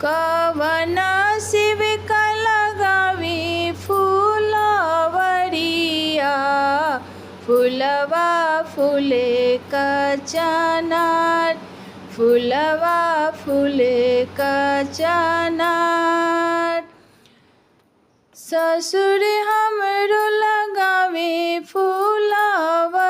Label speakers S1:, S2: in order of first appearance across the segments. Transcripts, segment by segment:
S1: कवन शिव का लगावी फूलवरिया, फूलवा फूले का चनार, फूलवा फूले का चनार। ससुर हमरो लगावे फूलवरिया,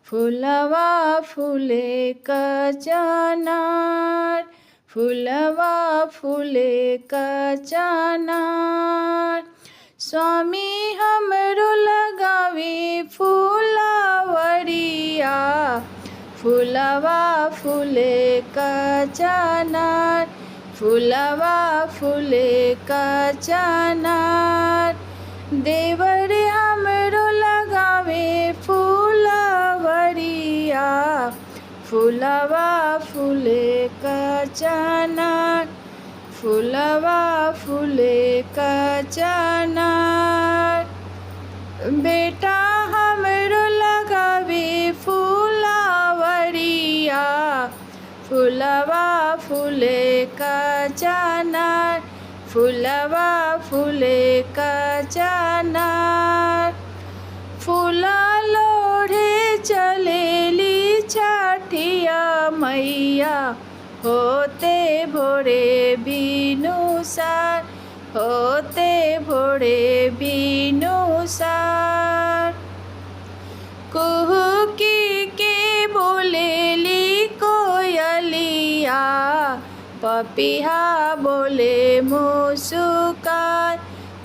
S1: फूलवा फूले का चनार, फूलवा फूले का चनार। स्वामी हमरो लगावे फूलवरिया, फूलवा फूले का चनार, फूलवा फूले का चनार। देवर हमरो लगावे फूलवरिया, फूलवा फूले का चनार, फूलवा फूले का चनार। बेटा हमरो लगावे फूलवरिया, फूलवा फूले का चनार, फूलवा फूले का चनार। फूला लोढ़े चलेली छठिया मैया, होते भोरे बिनुसार, होते भोरे बिनुसार। कुहुकी के बोलेली कोयलिया, पपिहा बोले मुसुकार,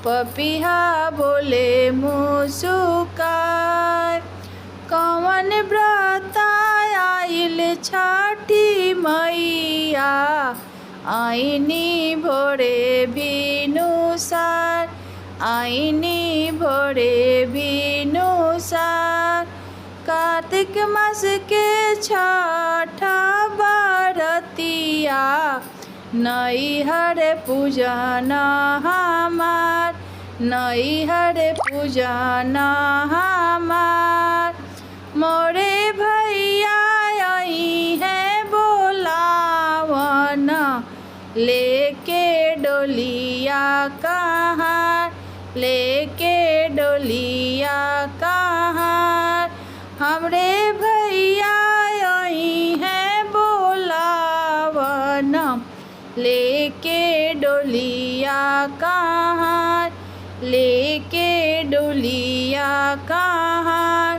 S1: पपिहा बोले मुसुकार। कवन व्रत आइल छठी मैया, आईनी भोरे बिनुसार, आईनी भोरे बिनुसार। कार्तिक मास के छठा बरतिया, नैहर पूजन हमार, नैहर पूजन हमार। मोरे भैया आई है बोलावन, लेके डोलिया कहाँ, लेके डोलिया कहाँ। हमरे भैया आई है बोलावन, लेके डोलिया कहाँ, लेके डोलिया कहाँ।